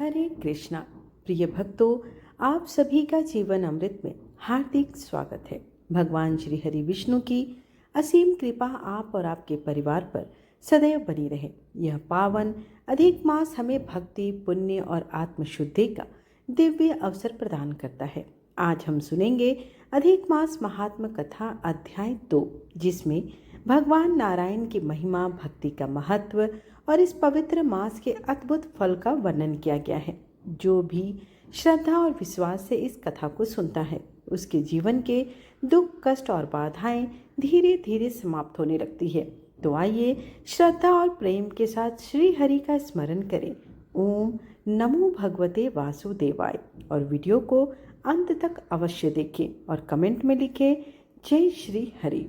हरे कृष्णा। प्रिय भक्तों, आप सभी का जीवन अमृत में हार्दिक स्वागत है। भगवान श्री हरि विष्णु की असीम कृपा आप और आपके परिवार पर सदैव बनी रहे। यह पावन अधिक मास हमें भक्ति, पुण्य और आत्मशुद्धि का दिव्य अवसर प्रदान करता है। आज हम सुनेंगे अधिक मास महात्म कथा अध्याय 2, जिसमें भगवान नारायण की महिमा, भक्ति का महत्व और इस पवित्र मास के अद्भुत फल का वर्णन किया गया है। जो भी श्रद्धा और विश्वास से इस कथा को सुनता है, उसके जीवन के दुख, कष्ट और बाधाएं धीरे धीरे समाप्त होने लगती है। तो आइए श्रद्धा और प्रेम के साथ श्री हरि का स्मरण करें। ओम नमो भगवते वासुदेवाय। और वीडियो को अंत तक अवश्य देखें और कमेंट में लिखें जय श्री हरि।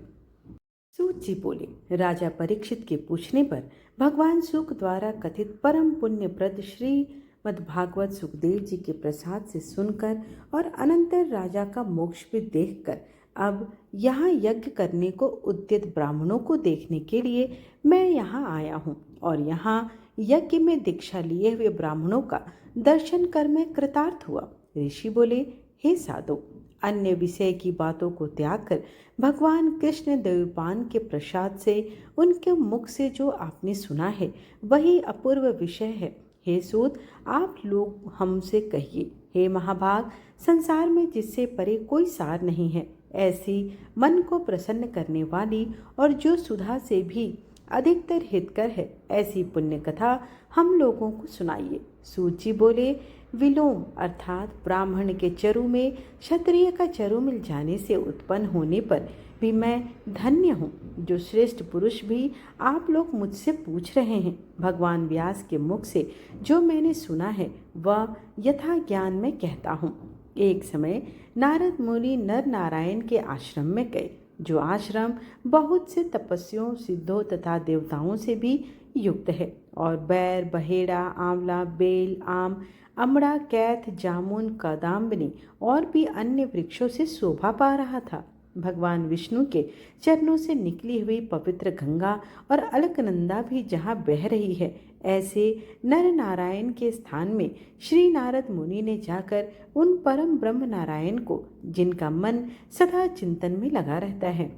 सूत जी बोले, राजा परीक्षित के पूछने पर भगवान शुक द्वारा कथित परम पुण्यप्रद श्रीमद्भागवत सुखदेव जी के प्रसाद से सुनकर और अनंतर राजा का मोक्ष भी देखकर अब यहाँ यज्ञ करने को उद्यत ब्राह्मणों को देखने के लिए मैं यहाँ आया हूँ और यहाँ यज्ञ में दीक्षा लिए हुए ब्राह्मणों का दर्शन कर मैं कृतार्थ हुआ। ऋषि बोले, हे साधु, अन्य विषय की बातों को त्याग कर भगवान कृष्ण देवपान के प्रसाद से उनके मुख से जो आपने सुना है वही अपूर्व विषय है। हे सूत, आप लोग हमसे कहिए। हे महाभाग, संसार में जिससे परे कोई सार नहीं है, ऐसी मन को प्रसन्न करने वाली और जो सुधा से भी अधिकतर हितकर है, ऐसी पुण्य कथा हम लोगों को सुनाइए। सूत जी बोले, विलोम अर्थात ब्राह्मण के चरु में क्षत्रिय का चरु मिल जाने से उत्पन्न होने पर भी मैं धन्य हूँ। जो श्रेष्ठ पुरुष भी आप लोग मुझसे पूछ रहे हैं, भगवान व्यास के मुख से जो मैंने सुना है वह यथा ज्ञान में कहता हूँ। एक समय नारद मुनि नर नारायण के आश्रम में गए, जो आश्रम बहुत से तपस्वियों, सिद्धों तथा देवताओं से भी युक्त है और बैर, बहेड़ा, आंवला, बेल, आम, अमड़ा, कैथ, जामुन, कादाम्बनी और भी अन्य वृक्षों से शोभा पा रहा था। भगवान विष्णु के चरणों से निकली हुई पवित्र गंगा और अलकनंदा भी जहाँ बह रही है, ऐसे नर नारायण के स्थान में श्री नारद मुनि ने जाकर उन परम ब्रह्म नारायण को, जिनका मन सदा चिंतन में लगा रहता है,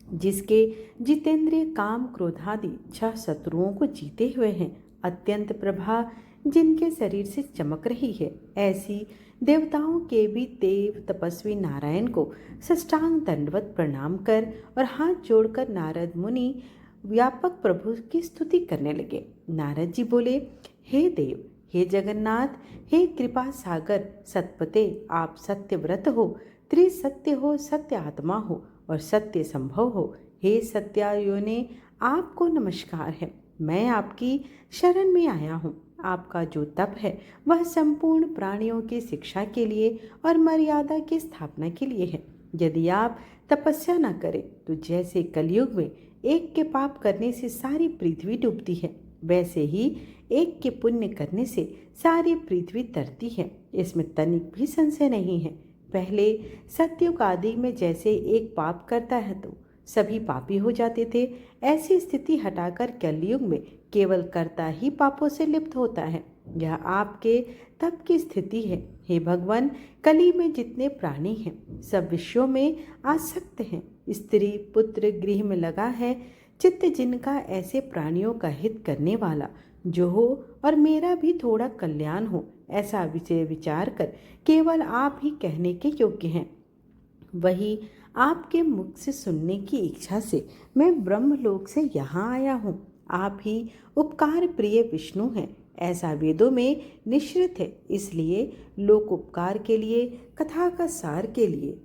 जिसके जितेंद्रिय काम, क्रोधादि 6 शत्रुओं को जीते हुए हैं, अत्यंत प्रभा जिनके शरीर से चमक रही है, ऐसी देवताओं के भी देव तपस्वी नारायण को साष्टांग दंडवत प्रणाम कर और हाथ जोड़कर नारद मुनि व्यापक प्रभु की स्तुति करने लगे। नारद जी बोले, हे देव, हे जगन्नाथ, हे कृपा सागर सतपते, आप सत्य व्रत हो, त्रिसत्य हो, सत्य आत्मा हो और सत्य संभव हो। हे सत्यायोने, आपको नमस्कार है। मैं आपकी शरण में आया हूँ। आपका जो तप है वह संपूर्ण प्राणियों की शिक्षा के लिए और मर्यादा की स्थापना के लिए है। यदि आप तपस्या न करें तो जैसे कलयुग में एक के पाप करने से सारी पृथ्वी डूबती है, वैसे ही एक के पुण्य करने से सारी पृथ्वी तरती है। इसमें तनिक भी संशय नहीं है। पहले सतयुग आदि में जैसे एक पाप करता है तो सभी पापी हो जाते थे, ऐसी स्थिति हटाकर कलयुग में केवल कर्ता ही पापों से लिप्त होता है। यह आपके तप की स्थिति है। हे भगवान, कली में जितने प्राणी हैं सब विषयों में आसक्त हैं। स्त्री, पुत्र, गृह में लगा है चित्त जिनका ऐसे प्राणियों का हित करने वाला जो हो और मेरा भी थोड़ा कल्याण हो, ऐसा विषय विचार कर केवल आप ही कहने के योग्य हैं। वही आपके मुख से सुनने की इच्छा से मैं ब्रह्मलोक से यहाँ आया हूँ। आप ही उपकार प्रिय विष्णु हैं, ऐसा वेदों में निश्चित है। इसलिए लोक उपकार के लिए, कथा का सार के लिए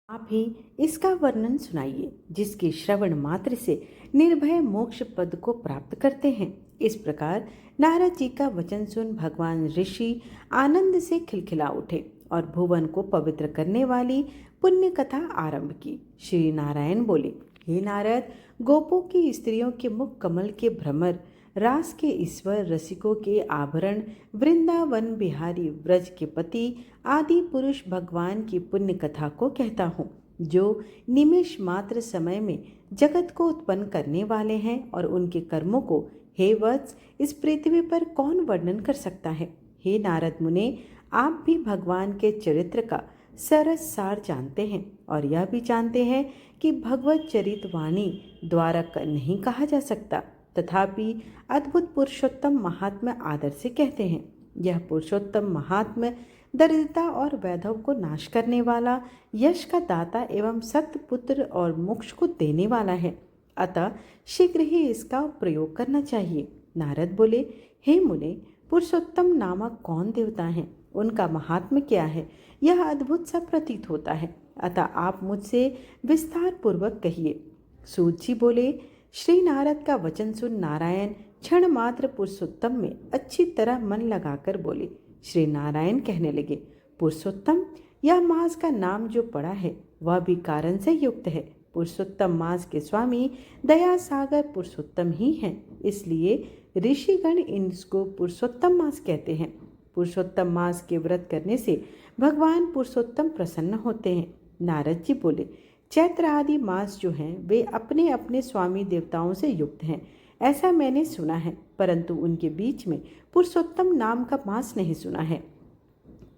आप ही इसका वर्णन सुनाइए, जिसके श्रवण मात्र से निर्भय मोक्ष पद को प्राप्त करते हैं। इस प्रकार नारद जी का वचन सुन भगवान ऋषि आनंद से खिलखिला उठे और भुवन को पवित्र करने वाली पुण्य कथा आरंभ की। श्री नारायण बोले, हे नारद, गोपों की स्त्रियों के मुख कमल के भ्रमर, रास के ईश्वर, रसिकों के आभरण, वृंदावन बिहारी, व्रज के पति आदि पुरुष भगवान की पुण्य कथा को कहता हूँ, जो निमेष मात्र समय में जगत को उत्पन्न करने वाले हैं और उनके कर्मों को, हे वत्स, इस पृथ्वी पर कौन वर्णन कर सकता है। हे नारद मुने, आप भी भगवान के चरित्र का सरस सार जानते हैं और यह भी जानते हैं कि भगवत चरित वाणी द्वारा नहीं कहा जा सकता, तथापि अद्भुत पुरुषोत्तम महात्मा आदर से कहते हैं। यह पुरुषोत्तम महात्मा दरिद्रता और वैधव को नाश करने वाला, यश का दाता एवं सत्पुत्र और मोक्ष को देने वाला है, अतः शीघ्र ही इसका प्रयोग करना चाहिए। नारद बोले, हे मुने, पुरुषोत्तम नामक कौन देवता हैं? उनका महात्म्य क्या है? यह अद्भुत सा प्रतीत होता है, अतः आप मुझसे विस्तार पूर्वक कहिए। सूत जी बोले, श्री नारद का वचन सुन नारायण क्षण मात्र पुरुषोत्तम में अच्छी तरह मन लगाकर बोले। श्री नारायण कहने लगे, पुरुषोत्तम, यह मास का नाम जो पड़ा है वह भी कारण से युक्त है। पुरुषोत्तम मास के स्वामी दया सागर पुरुषोत्तम ही हैं, इसलिए ऋषिगण इसको पुरुषोत्तम मास कहते हैं। पुरुषोत्तम मास के व्रत करने से भगवान पुरुषोत्तम प्रसन्न होते हैं। नारद जी बोले, चैत्र आदि मास जो हैं वे अपने अपने स्वामी देवताओं से युक्त हैं, ऐसा मैंने सुना है, परंतु उनके बीच में पुरुषोत्तम नाम का मास नहीं सुना है।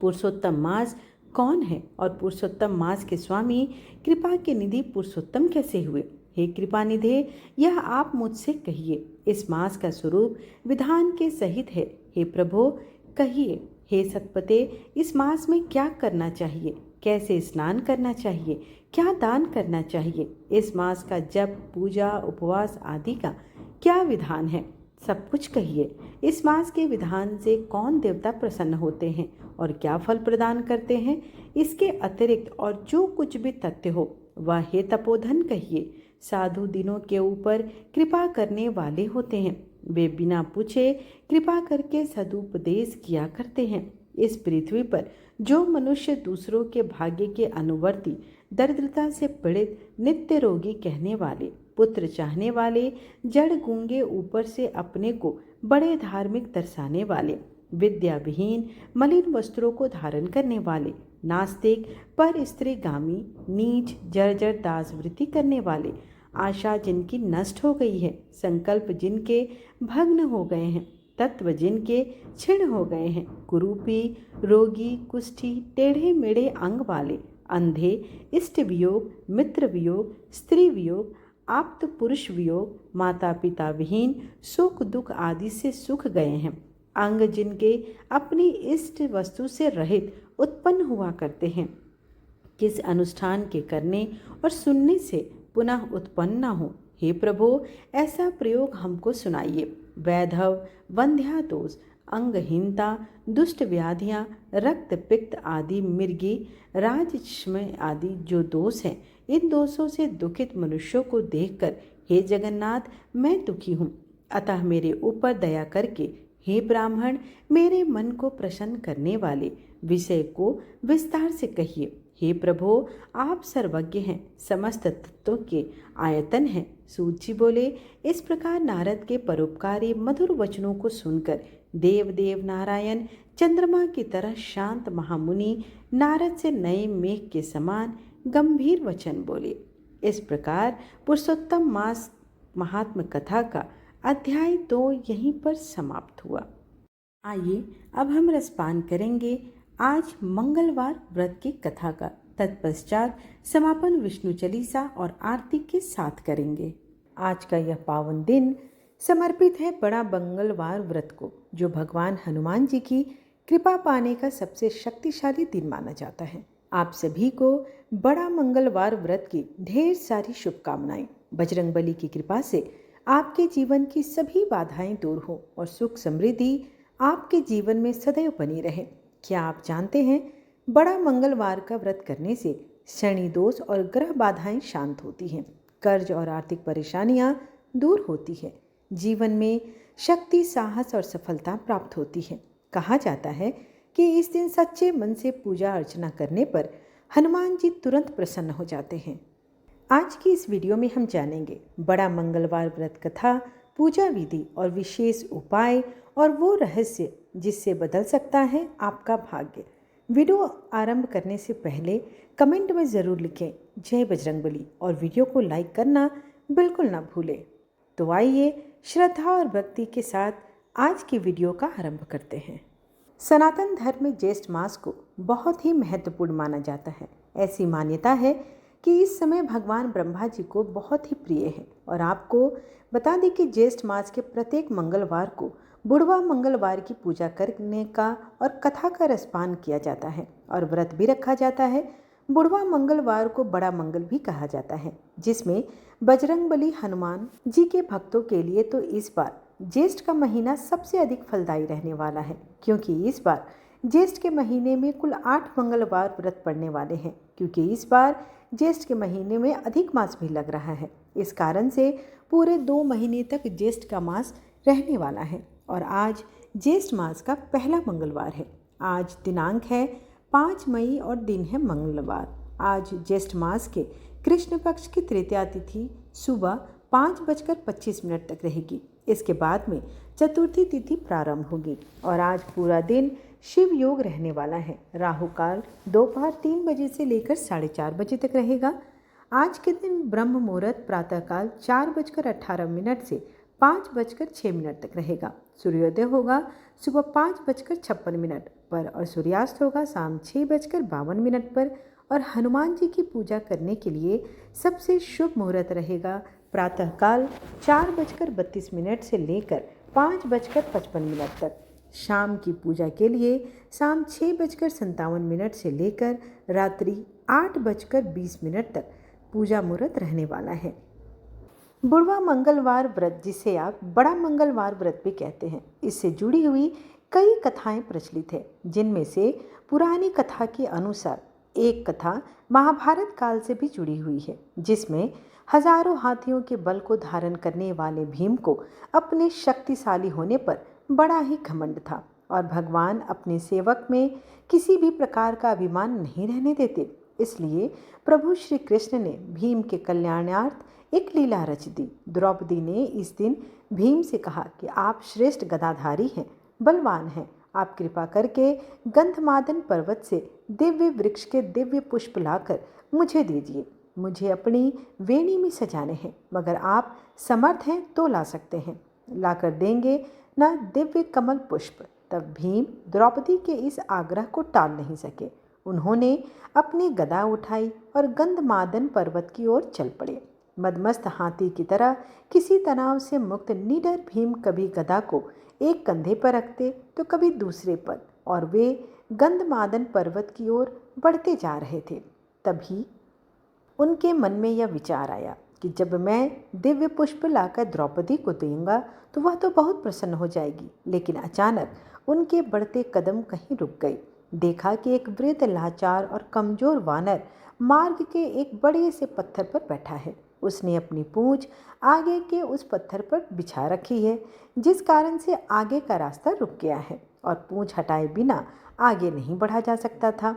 पुरुषोत्तम मास कौन है और पुरुषोत्तम मास के स्वामी कृपा के निधि पुरुषोत्तम कैसे हुए? हे कृपा निधे, यह आप मुझसे कहिए। इस मास का स्वरूप विधान के सहित है। हे प्रभो, कहिए। हे सतपते, इस मास में क्या करना चाहिए? कैसे स्नान करना चाहिए? क्या दान करना चाहिए? इस मास का जप, पूजा, उपवास आदि का क्या विधान है? सब कुछ कहिए। इस मास के विधान से कौन देवता प्रसन्न होते हैं और क्या फल प्रदान करते हैं? इसके अतिरिक्त और जो कुछ भी तथ्य हो वह हे तपोधन कहिए। साधु दिनों के ऊपर कृपा करने वाले होते हैं, वे बिना पूछे कृपा करके सदुपदेश किया करते हैं। इस पृथ्वी पर जो मनुष्य दूसरों के भाग्य के अनुवर्ती, दरिद्रता से पीड़ित, नित्य रोगी कहने वाले, पुत्र चाहने वाले, जड़ गूंगे, ऊपर से अपने को बड़े धार्मिक दर्शाने वाले, विद्या विहीन, मलिन वस्त्रों को धारण करने वाले, नास्तिक, पर स्त्रीगामी, नीच, जर्जर दासवृत्ति करने वाले, आशा जिनकी नष्ट हो गई है, संकल्प जिनके भग्न हो गए हैं, तत्व जिनके क्षीण हो गए हैं, कुरूपी, रोगी, कुष्ठी, टेढ़े मेढ़े अंग वाले, अंधे, इष्ट वियोग, मित्र वियोग, स्त्री वियोग, आप्त पुरुष वियोग, माता पिता विहीन, सुख दुख आदि से सूख गए हैं, अंग जिनके अपनी इष्ट वस्तु से रहित उत्पन्न हुआ करते हैं, किस अनुष्ठान के करने और सुनने से पुनः उत्पन्न न हो। हे प्रभो, ऐसा प्रयोग हमको सुनाइए। वैधव, वंध्या दोष, अंगहीनता, दुष्ट व्याधियाँ, रक्त पित्त आदि, मिर्गी, राजश्मय आदि जो दोष हैं, इन दोषों से दुखित मनुष्यों को देखकर हे जगन्नाथ, मैं दुखी हूँ, अतः मेरे ऊपर दया करके हे ब्राह्मण, मेरे मन को प्रसन्न करने वाले विषय को विस्तार से कहिए। हे प्रभो, आप सर्वज्ञ हैं, समस्त तत्वों के आयतन हैं। सूत जी बोले, इस प्रकार नारद के परोपकारी मधुर वचनों को सुनकर देव नारायण चंद्रमा की तरह शांत महामुनि नारद से नए मेघ के समान गंभीर वचन बोले। इस प्रकार पुरुषोत्तम मास महात्म कथा का अध्याय 2 यहीं पर समाप्त हुआ। आइए अब हम रसपान करेंगे आज मंगलवार व्रत की कथा का। तत्पश्चात समापन विष्णु चालीसा और आरती के साथ करेंगे। आज का यह पावन दिन समर्पित है बड़ा मंगलवार व्रत को, जो भगवान हनुमान जी की कृपा पाने का सबसे शक्तिशाली दिन माना जाता है। आप सभी को बड़ा मंगलवार व्रत की ढेर सारी शुभकामनाएं। बजरंगबली की कृपा से आपके जीवन की सभी बाधाएं दूर हो और सुख समृद्धि आपके जीवन में सदैव बनी रहे। क्या आप जानते हैं, बड़ा मंगलवार का व्रत करने से शनि दोष और ग्रह बाधाएं शांत होती हैं, कर्ज और आर्थिक परेशानियां दूर होती है, जीवन में शक्ति, साहस और सफलता प्राप्त होती है। कहा जाता है कि इस दिन सच्चे मन से पूजा अर्चना करने पर हनुमान जी तुरंत प्रसन्न हो जाते हैं। आज की इस वीडियो में हम जानेंगे बड़ा मंगलवार व्रत कथा, पूजा विधि और विशेष उपाय और वो रहस्य जिससे बदल सकता है आपका भाग्य। वीडियो आरंभ करने से पहले कमेंट में ज़रूर लिखें जय बजरंगबली और वीडियो को लाइक करना बिल्कुल ना भूलें। तो आइए श्रद्धा और भक्ति के साथ आज की वीडियो का आरंभ करते हैं। सनातन धर्म में ज्येष्ठ मास को बहुत ही महत्वपूर्ण माना जाता है। ऐसी मान्यता है कि इस समय भगवान ब्रह्मा जी को बहुत ही प्रिय है। और आपको बता दें कि ज्येष्ठ मास के प्रत्येक मंगलवार को बुढ़वा मंगलवार की पूजा करने का और कथा का रसपान किया जाता है और व्रत भी रखा जाता है। बुढ़वा मंगलवार को बड़ा मंगल भी कहा जाता है, जिसमें बजरंगबली हनुमान जी के भक्तों के लिए तो इस बार ज्येष्ठ का महीना सबसे अधिक फलदायी रहने वाला है, क्योंकि इस बार ज्येष्ठ के महीने में कुल 8 मंगलवार व्रत पड़ने वाले हैं। क्योंकि इस बार ज्येष्ठ के महीने में अधिक मास भी लग रहा है, इस कारण से पूरे 2 महीने तक ज्येष्ठ का मास रहने वाला है। और आज ज्येष्ठ मास का पहला मंगलवार है। आज दिनांक है 5 मई और दिन है मंगलवार। आज ज्येष्ठ मास के कृष्ण पक्ष की तृतीया तिथि सुबह 5:25 तक रहेगी। इसके बाद में चतुर्थी तिथि प्रारंभ होगी और आज पूरा दिन शिव योग रहने वाला है। राहु काल दोपहर 3 बजे से लेकर 4:30 बजे तक रहेगा। आज के दिन ब्रह्म मुहूर्त प्रातःकाल 4:18 से 5:06 तक रहेगा। सूर्योदय होगा सुबह 5:56 पर और सूर्यास्त होगा शाम 6:52 पर। और हनुमान जी की पूजा करने के लिए सबसे शुभ मुहूर्त रहेगा प्रातःकाल 4:32 से लेकर 5:55 तक। शाम की पूजा के लिए शाम 6:57 से लेकर रात्रि 8:20 तक पूजा मुहूर्त रहने वाला है। बुढ़वा मंगलवार व्रत, जिसे आप बड़ा मंगलवार व्रत भी कहते हैं, इससे जुड़ी हुई कई कथाएं प्रचलित है, जिनमें से पुरानी कथा के अनुसार एक कथा महाभारत काल से भी जुड़ी हुई है, जिसमें हजारों हाथियों के बल को धारण करने वाले भीम को अपने शक्तिशाली होने पर बड़ा ही घमंड था और भगवान अपने सेवक में किसी भी प्रकार का अभिमान नहीं रहने देते। इसलिए प्रभु श्री कृष्ण ने भीम के कल्याणार्थ एक लीला रच दी। द्रौपदी ने इस दिन भीम से कहा कि आप श्रेष्ठ गदाधारी हैं, बलवान हैं, आप कृपा करके गंधमादन पर्वत से दिव्य वृक्ष के दिव्य पुष्प लाकर मुझे दीजिए। मुझे अपनी वेणी में सजाने हैं, मगर आप समर्थ हैं तो ला सकते हैं, लाकर देंगे ना दिव्य कमल पुष्प। तब भीम द्रौपदी के इस आग्रह को टाल नहीं सके। उन्होंने अपनी गदा उठाई और गंधमादन पर्वत की ओर चल पड़े। मदमस्त हाथी की तरह किसी तनाव से मुक्त निडर भीम कभी गदा को एक कंधे पर रखते तो कभी दूसरे पर, और वे गंधमादन पर्वत की ओर बढ़ते जा रहे थे। तभी उनके मन में यह विचार आया कि जब मैं दिव्य पुष्प लाकर द्रौपदी को दूंगा तो वह तो बहुत प्रसन्न हो जाएगी। लेकिन अचानक उनके बढ़ते कदम कहीं रुक गए। देखा कि एक वृद्ध लाचार और कमजोर वानर मार्ग के एक बड़े से पत्थर पर बैठा है। उसने अपनी पूंछ आगे के उस पत्थर पर बिछा रखी है, जिस कारण से आगे का रास्ता रुक गया है और पूंछ हटाए बिना आगे नहीं बढ़ा जा सकता था।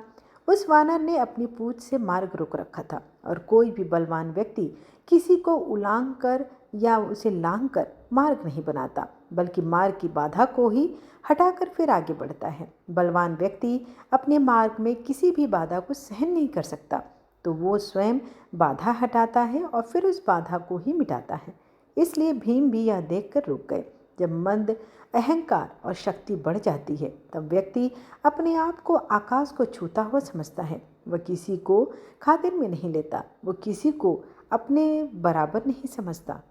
उस वानर ने अपनी पूंछ से मार्ग रोक रखा था और कोई भी बलवान व्यक्ति किसी को उलांघ कर या उसे लांघ कर मार्ग नहीं बनाता, बल्कि मार्ग की बाधा को ही हटाकर फिर आगे बढ़ता है। बलवान व्यक्ति अपने मार्ग में किसी भी बाधा को सहन नहीं कर सकता, तो वो स्वयं बाधा हटाता है और फिर उस बाधा को ही मिटाता है। इसलिए भीम भी यह देखकर रुक गए। जब मंद अहंकार और शक्ति बढ़ जाती है, तब व्यक्ति अपने आप को आकाश को छूता हुआ समझता है। वह किसी को खातिर में नहीं लेता, वो किसी को अपने बराबर नहीं समझता।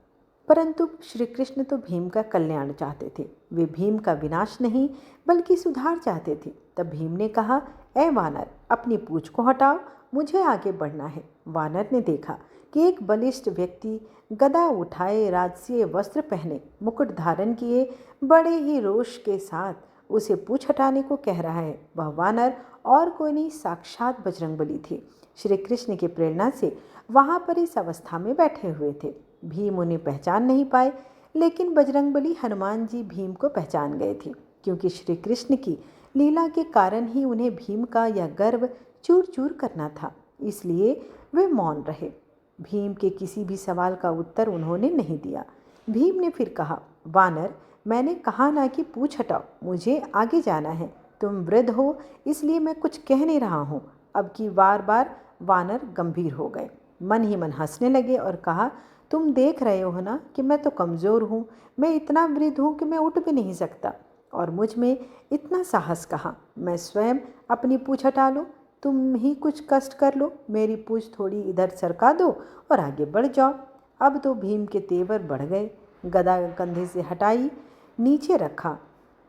परंतु श्री कृष्ण तो भीम का कल्याण चाहते थे। वे भीम का विनाश नहीं बल्कि सुधार चाहते थे। तब भीम ने कहा, ऐ वानर, अपनी पूंछ को हटाओ, मुझे आगे बढ़ना है। वानर ने देखा कि एक बलिष्ठ व्यक्ति गदा उठाए, राजसीय वस्त्र पहने, मुकुट धारण किए, बड़े ही रोष के साथ उसे पूंछ हटाने को कह रहा है। वह वानर और कोई नहीं, साक्षात बजरंगबली थे। श्री कृष्ण की प्रेरणा से वहां पर इस अवस्था में बैठे हुए थे। भीम उन्हें पहचान नहीं पाए, लेकिन बजरंगबली हनुमान जी भीम को पहचान गए थे, क्योंकि श्री कृष्ण की लीला के कारण ही उन्हें भीम का यह गर्व चूर चूर करना था। इसलिए वे मौन रहे। भीम के किसी भी सवाल का उत्तर उन्होंने नहीं दिया। भीम ने फिर कहा, वानर, मैंने कहा ना कि पूंछ हटाओ, मुझे आगे जाना है। तुम वृद्ध हो, इसलिए मैं कुछ कह नहीं रहा हूँ। अब की बार बार वानर गंभीर हो गए, मन ही मन हंसने लगे और कहा, तुम देख रहे हो ना कि मैं तो कमज़ोर हूँ, मैं इतना वृद्ध हूँ कि मैं उठ भी नहीं सकता। और मुझ में इतना साहस कहाँ? मैं स्वयं अपनी पूँछ हटा लूँ, तुम ही कुछ कष्ट कर लो, मेरी पूँछ थोड़ी इधर सरका दो और आगे बढ़ जाओ। अब तो भीम के तेवर बढ़ गए। गदा कंधे से हटाई, नीचे रखा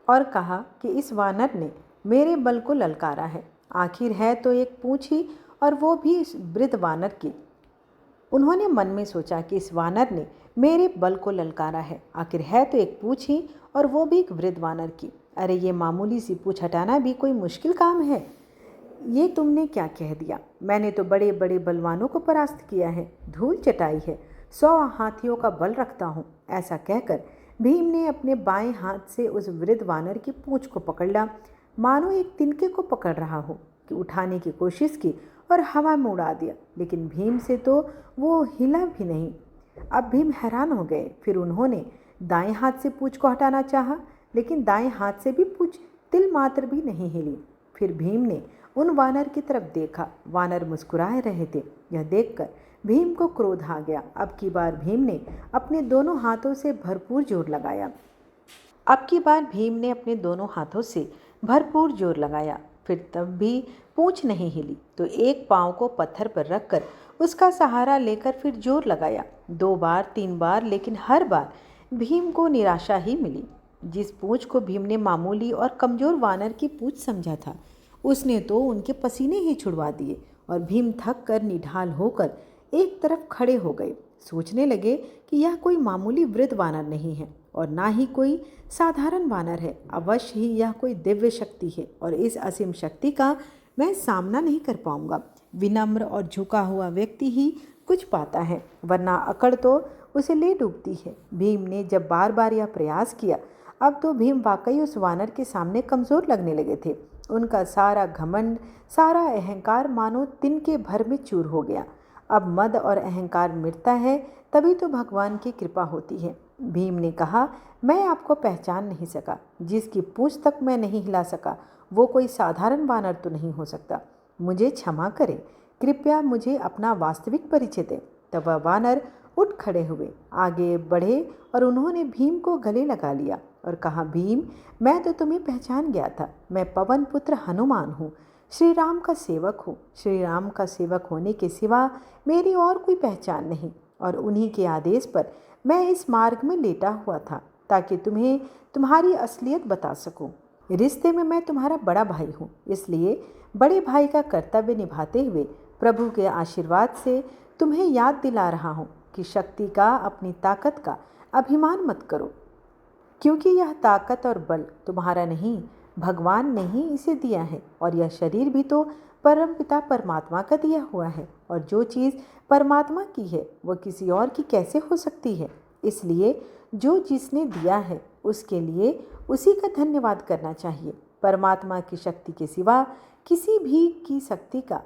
और कहा कि इस वानर ने मेरे बल को ललकारा है। आखिर है तो एक पूँछ ही, और वो भी इस वृद्ध वानर की। उन्होंने मन में सोचा कि इस वानर ने मेरे बल को ललकारा है, आखिर है तो एक पूँछ ही, और वो भी एक वृद्ध वानर की। अरे ये मामूली सी पूँछ हटाना भी कोई मुश्किल काम है? ये तुमने क्या कह दिया? मैंने तो बड़े बड़े बलवानों को परास्त किया है, धूल चटाई है, 100 हाथियों का बल रखता हूँ। ऐसा कहकर भीम ने अपने बाएं हाथ से उस वृद्ध वानर की पूँछ को पकड़ लिया, मानो एक तिनके को पकड़ रहा हो। कि उठाने की कोशिश की और हवा में उड़ा दिया, लेकिन भीम से तो वो हिला भी नहीं। अब भीम हैरान हो गए। फिर उन्होंने दाएं हाथ से पूँछ को हटाना चाहा, लेकिन दाएं हाथ से भी पूँछ तिल मात्र भी नहीं हिली। फिर भीम ने उन वानर की तरफ देखा। वानर मुस्कुराए रहे थे। यह देखकर भीम को क्रोध आ गया। अब की बार भीम ने अपने दोनों हाथों से भरपूर जोर लगाया। फिर तब भी पूँछ नहीं हिली, तो एक पाँव को पत्थर पर रखकर उसका सहारा लेकर फिर जोर लगाया। 2 बार 3 बार, लेकिन हर बार भीम को निराशा ही मिली। जिस पूँछ को भीम ने मामूली और कमज़ोर वानर की पूँछ समझा था, उसने तो उनके पसीने ही छुड़वा दिए और भीम थक कर निढाल होकर एक तरफ खड़े हो गए। सोचने लगे कि यह कोई मामूली वृद्ध वानर नहीं है और ना ही कोई साधारण वानर है। अवश्य ही यह कोई दिव्य शक्ति है और इस असीम शक्ति का मैं सामना नहीं कर पाऊंगा। विनम्र और झुका हुआ व्यक्ति ही कुछ पाता है, वरना अकड़ तो उसे ले डूबती है। भीम ने जब बार बार यह प्रयास किया, अब तो भीम वाकई उस वानर के सामने कमज़ोर लगने लगे थे। उनका सारा घमंड, सारा अहंकार मानो तिनके भर में चूर हो गया। अब मद और अहंकार मिटता है तभी तो भगवान की कृपा होती है। भीम ने कहा, मैं आपको पहचान नहीं सका। जिसकी पूँछ तक मैं नहीं हिला सका, वो कोई साधारण वानर तो नहीं हो सकता। मुझे क्षमा करें, कृपया मुझे अपना वास्तविक परिचय दें। तब वह वानर उठ खड़े हुए, आगे बढ़े और उन्होंने भीम को गले लगा लिया और कहा, भीम, मैं तो तुम्हें पहचान गया था। मैं पवन पुत्र हनुमान हूँ, श्री राम का सेवक हूँ। श्री राम का सेवक होने के सिवा मेरी और कोई पहचान नहीं, और उन्हीं के आदेश पर मैं इस मार्ग में लेटा हुआ था ताकि तुम्हें तुम्हारी असलियत बता सकूं। रिश्ते में मैं तुम्हारा बड़ा भाई हूँ, इसलिए बड़े भाई का कर्तव्य निभाते हुए प्रभु के आशीर्वाद से तुम्हें याद दिला रहा हूँ कि शक्ति का, अपनी ताकत का अभिमान मत करो, क्योंकि यह ताकत और बल तुम्हारा नहीं, भगवान ने ही इसे दिया है। और यह शरीर भी तो परमपिता परमात्मा का दिया हुआ है, और जो चीज़ परमात्मा की है वह किसी और की कैसे हो सकती है। इसलिए जो जिसने दिया है उसके लिए उसी का धन्यवाद करना चाहिए। परमात्मा की शक्ति के सिवा किसी भी की शक्ति का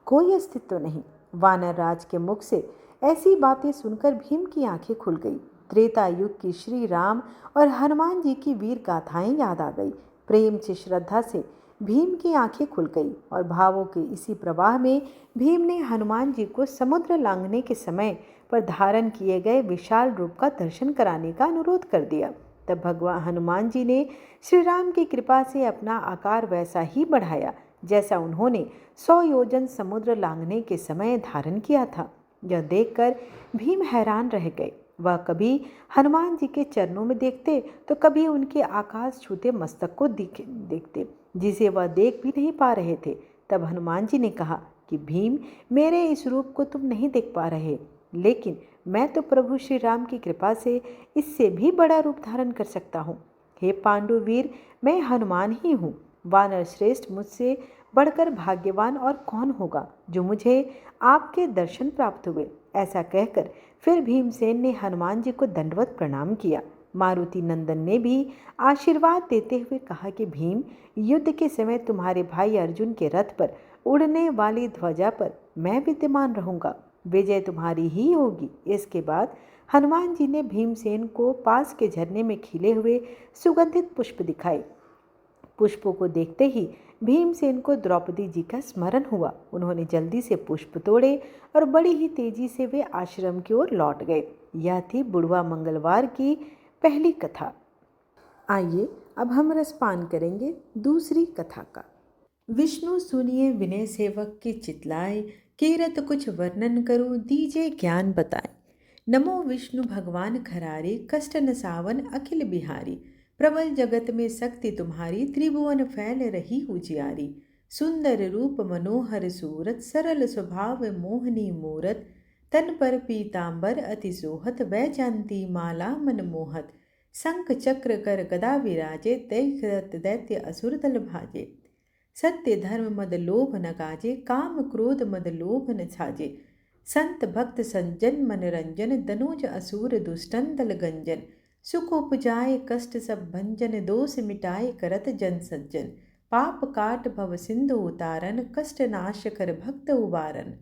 कोई अस्तित्व नहीं। वानर राज के मुख से ऐसी बातें सुनकर भीम की आंखें खुल गई। त्रेता युग की श्री राम और हनुमान जी की वीर गाथाएं याद आ गई। प्रेम से, श्रद्धा से भीम की आंखें खुल गई और भावों के इसी प्रवाह में भीम ने हनुमान जी को समुद्र लांघने के समय पर धारण किए गए विशाल रूप का दर्शन कराने का अनुरोध कर दिया। तब भगवान हनुमान जी ने श्री राम की कृपा से अपना आकार वैसा ही बढ़ाया जैसा उन्होंने 100 योजन समुद्र लांघने के समय धारण किया था। यह देखकर भीम हैरान रह गए। वह कभी हनुमान जी के चरणों में देखते तो कभी उनके आकाश छूते मस्तक को देखते, जिसे वह देख भी नहीं पा रहे थे। तब हनुमान जी ने कहा कि भीम, मेरे इस रूप को तुम नहीं देख पा रहे, लेकिन मैं तो प्रभु श्री राम की कृपा से इससे भी बड़ा रूप धारण कर सकता हूँ। हे पांडु वीर, मैं हनुमान ही हूँ। वानर श्रेष्ठ मुझसे बढ़कर भाग्यवान और कौन होगा जो मुझे आपके दर्शन प्राप्त हुए। ऐसा कहकर फिर भीमसेन ने हनुमान जी को दंडवत प्रणाम किया। मारुति नंदन ने भी आशीर्वाद देते हुए कहा कि भीम, युद्ध के समय तुम्हारे भाई अर्जुन के रथ पर उड़ने वाली ध्वजा पर मैं विद्यमान रहूंगा। विजय तुम्हारी ही होगी। इसके बाद हनुमान जी ने भीमसेन को पास के झरने में खिले हुए सुगंधित पुष्प दिखाए। पुष्पों को देखते ही भीमसेन को द्रौपदी जी का स्मरण हुआ। उन्होंने जल्दी से पुष्प तोड़े और बड़ी ही तेजी से वे आश्रम की ओर लौट गए। यह थी बुढ़वा मंगलवार की पहली कथा। आइए अब हम रसपान करेंगे दूसरी कथा का। विष्णु सुनिए विनय सेवक की चितलाए, कीरत कुछ वर्णन करूं दीजे ज्ञान बताए। नमो विष्णु भगवान खरारे, कष्ट नसावन अखिल बिहारी। प्रबल जगत में शक्ति तुम्हारी, त्रिभुवन फैल रही उजियारी। सुंदर रूप मनोहर सूरत, सरल स्वभाव मोहनी मूरत। तन पर पीतांबर अति सोहत, वैजयंती माला मनमोहत। शंख चक्र कर गदा विराजे, दैत्य दैत्य असुर दल भाजे। सत्य धर्म मद लोभ न काजे, काम क्रोध मद लोभ न छाजे। संत भक्त संजन मनरंजन, दनुज असुर दुष्टन दल गंजन। सुख उपजाए कष्ट सब भंजन, दोष मिटाए करत जन सज्जन। पाप काट भव सिंधु उतारन, कष्ट नाश कर भक्त उबारन।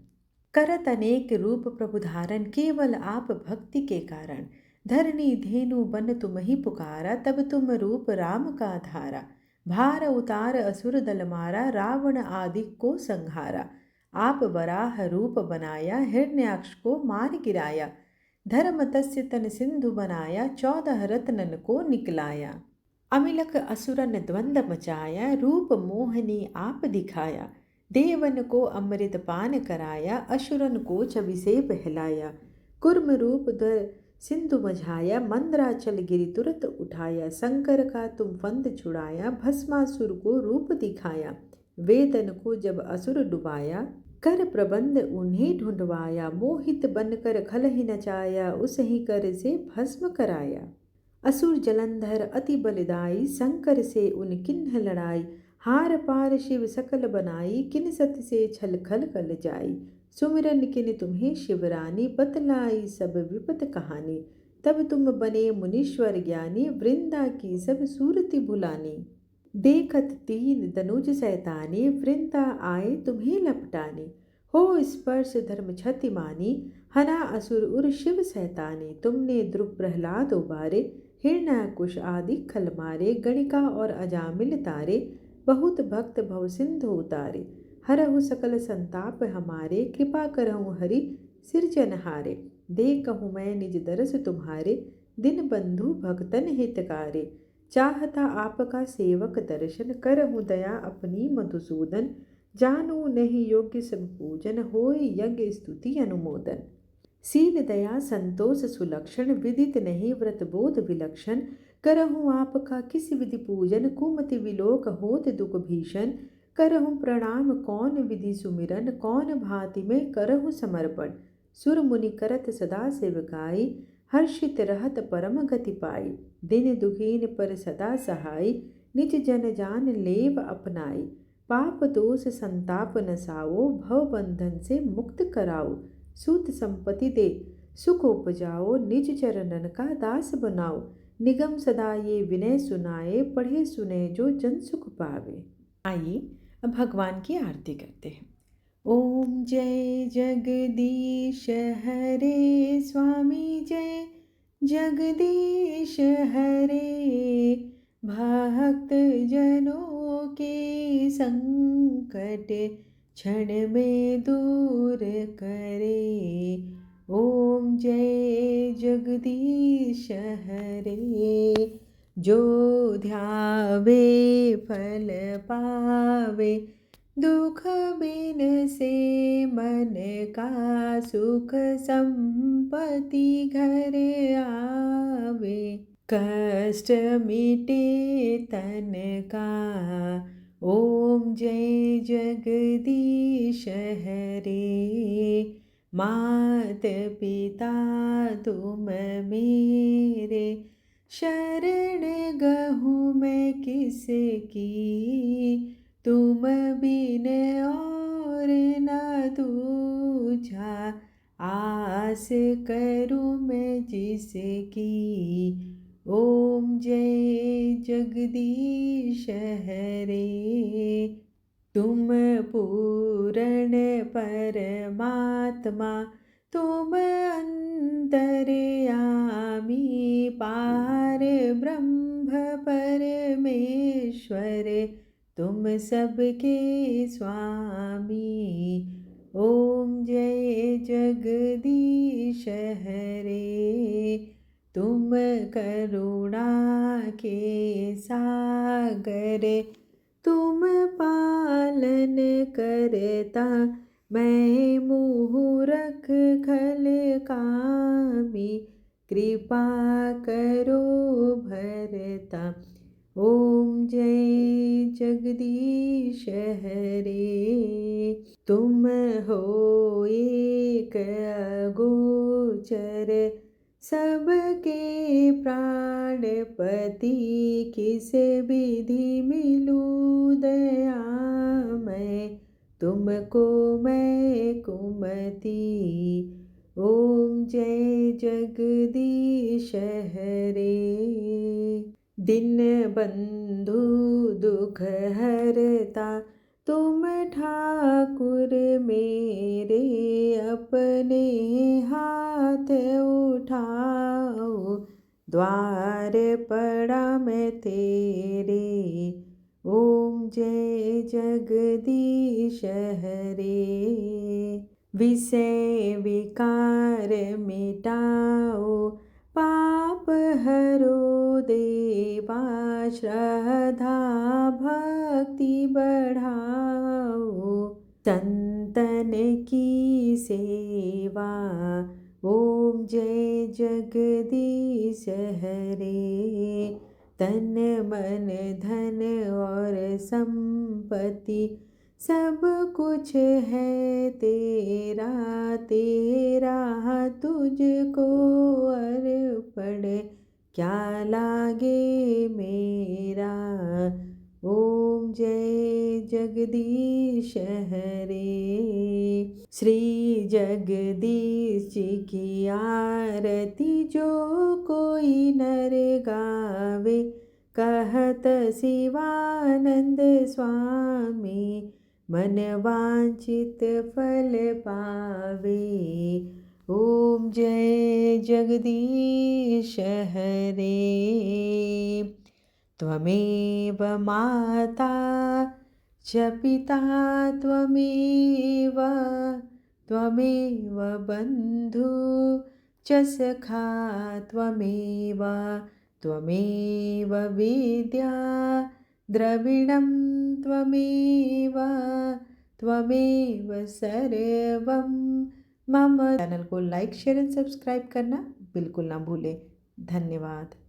करत अनेक रूप प्रभु धारण, केवल आप भक्ति के कारण। धरनी धेनु बन तुम ही पुकारा, तब तुम रूप राम का धारा। भार उतार असुर दल मारा, रावण आदि को संहारा। आप वराह रूप बनाया, हिरण्याक्ष को मार गिराया। धर्म तस्य तन सिंधु बनाया, 14 रत्नन को निकलाया। अमिलक असुरन द्वंद मचाया, रूप मोहनी आप दिखाया। देवन को अमृत पान कराया, असुरन को छवि से बहलाया। कुर्म रूप धर सिंधु मझाया, मंदराचल गिरि तुरत उठाया। शंकर का तुम फंद छुड़ाया, भस्मासुर को रूप दिखाया। वेदन को जब असुर डुबाया, कर प्रबंध उन्हें ढूंढवाया। मोहित बनकर खल ही नचाया, उस ही कर से भस्म कराया। असुर जलंधर अति बलिदाई, शंकर से उन किन्ह लड़ाई। हार पार शिव सकल बनाई, किन सत से छल खल कल जाई। सुमिरन किन तुम्हें शिवरानी, बतलाई सब विपत कहानी। तब तुम बने मुनीश्वर ज्ञानी, वृंदा की सब सूरति भुलानी। देखत तीन दनुज सैतानी, वृंदा आए तुम्हें लपटानी। हो स्पर्श धर्म क्षति मानी, हना असुर उर शिव सैतानी। तुमने ध्रुव प्रहलाद उबारे, हिरण्याकुश आदि खल मारे। गणिका और अजामिल तारे, बहुत भक्त भव सिंधु उतारे। हरहु सकल संताप हमारे, कृपा करहु हरि सिरजनहारे। देखहु मैं निज दरस तुम्हारे, दिन बंधु भक्तन हितकारे। चाहता आपका सेवक दर्शन, करहु दया अपनी मधुसूदन। जानू नहीं योग्य सब पूजन, होय यज्ञ स्तुति अनुमोदन। शील दया संतोष सुलक्षण, विदित नहीं व्रत बोध विलक्षण। करहु आपका किस विधि पूजन, कुमति विलोक होत दुख भीषण। करहु प्रणाम कौन विधि सुमिरन, कौन भांति में करहु समर्पण। सुर मुनि करत सदा सेवकाई, हर्षित रहत परम गति पाई। दिन दुखीन पर सदा सहाय, निज जन जान लेव अपनाई। पाप दोष संताप नसाओ, भव बंधन से मुक्त कराओ। सूत संपत्ति दे सुख उपजाओ, निज चरणन का दास बनाओ। निगम सदा ये विनय सुनाए, पढ़े सुने जो जन सुख पावे। आइए अब भगवान की आरती करते हैं। ओम जय जगदीश हरे, स्वामी जय जगदीश हरे। भक्त जनों के संकट क्षण में दूर करे। ओम जय जगदीश हरे। जो ध्यावे फल पावे, दुख बिन से मन का सुख संपत्ति घर आवे। कष्ट मिटे तन का, ओम जय जगदीश हरे। मात पिता तुम मेरे, शरण गहूँ मैं किसकी। तुम बिन और न दूजा, आस करूँ मैं जिसकी। ओम जय जगदीश हरे। तुम पूर्ण परमात्मा, तुम अंतर्यामी। पार ब्रह्म परमेश्वर, तुम सबके स्वामी। ओम जय जगदीश हरे। तुम करुणा के सागर, तुम पालन करता, मैं मूरख खल कामी, कृपा करो भरता। ओम जय जगदीश हरे। तुम हो एक अगोचर, सबके प्राणपति, किस विधि मिलूं दया मैं, तुमको मैं कुमति। ओम जय जगदीश हरे। दिन बंधु दुख हरता, तुम ठाकुर मेरे, अपने हाथ उठाओ, द्वार पड़ा मैं तेरे। ओम जय जगदीश हरे। विषय विकार मिटाओ, पाप हरो देवा, श्रद्धा भक्ति बढ़ाओ, संतन की सेवा। ओम जय जगदीश हरे। तन मन धन और संपत्ति, सब कुछ है तेरा, तेरा तुझको अर्पण, क्या लागे मेरा। ओम जय जगदीश हरे। श्री जगदीश जी की आरती जो कोई नर गावे, कहत शिवानंद स्वामी, मन वांछित फल पावे। ओम जय जगदीश हरे। त्वमेव माता च पिता त्वमेव, त्वमेव बन्धु च सखा त्वमेव, त्वमेव विद्या द्रविणं त्वमेव, त्वमेव सर्वं मम। चैनल को लाइक शेयर एंड सब्सक्राइब करना बिल्कुल ना भूलें। धन्यवाद।